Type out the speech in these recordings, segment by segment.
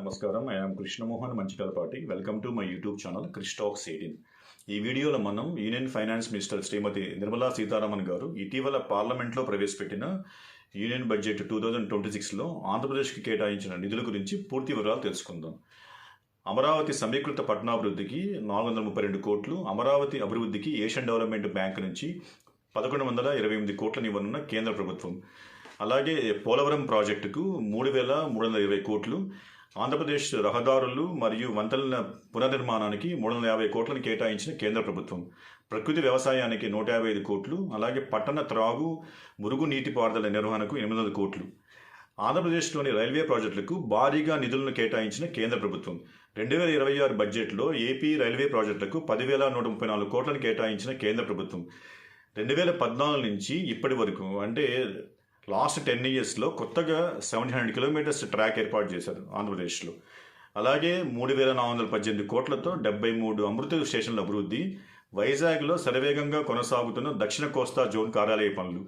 నమస్కారం. I am Krishnamohan Manchikalapati. Welcome to my YouTube channel క్రిస్టాక్స్ 18. ఈ వీడియోలో మనం union finance minister Shrimati Nirmala Sitharaman garu ఇటీవల పార్లమెంట్లో ప్రవేశపెట్టిన యూనియన్ బడ్జెట్ 2026లో ఆంధ్రప్రదేశ్కి కేటాయించిన నిధుల గురించి పూర్తి వివరాలు తెలుసుకుందాం. అమరావతి సమీకృత పట్టణాభివృద్ధికి 432 కోట్లు, అమరావతి అభివృద్ధికి ఏషియన్ డెవలప్మెంట్ బ్యాంక్ నుంచి 1128 కోట్లను ఇవ్వనున్న కేంద్ర ప్రభుత్వం, అలాగే పోలవరం ప్రాజెక్టుకు 3320 కోట్లు, ఆంధ్రప్రదేశ్ రహదారులు మరియు వంతెనల పునర్నిర్మాణానికి 350 కోట్లను కేటాయించిన కేంద్ర ప్రభుత్వం, ప్రకృతి వ్యవసాయానికి 155 కోట్లు, అలాగే పట్టణ త్రాగు మురుగు నీటిపారుదల నిర్వహణకు 800 కోట్లు, ఆంధ్రప్రదేశ్లోని రైల్వే ప్రాజెక్టులకు భారీగా నిధులను కేటాయించిన కేంద్ర ప్రభుత్వం, 2026 బడ్జెట్లో ఏపీ రైల్వే ప్రాజెక్టులకు 10,134 కోట్లను కేటాయించిన కేంద్ర ప్రభుత్వం, 2014 నుంచి ఇప్పటి వరకు అంటే లాస్ట్ 10 ఇయర్స్లో కొత్తగా 700 కిలోమీటర్స్ ట్రాక్ ఏర్పాటు చేశారు ఆంధ్రప్రదేశ్లో. అలాగే 3,418 కోట్లతో 73 అమృత స్టేషన్ల అభివృద్ధి, వైజాగ్లో శరవేగంగా కొనసాగుతున్న దక్షిణ కోస్తా జోన్ కార్యాలయ పనులు,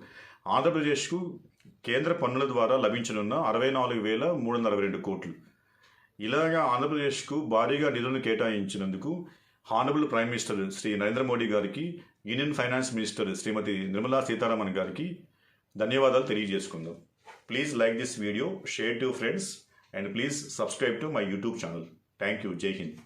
ఆంధ్రప్రదేశ్కు కేంద్ర పన్నుల ద్వారా లభించనున్న 64,362 కోట్లు. ఇలాగా ఆంధ్రప్రదేశ్కు భారీగా నిధులను కేటాయించినందుకు honourable prime minister Shri Narendra Modi గారికి, union finance minister Shrimati Nirmala Sitharaman గారికి ధన్యవాదాలు తెలియజేసుకుందాం. Please like this video, share to friends and please subscribe to my YouTube channel. Thank you. Jai Hind.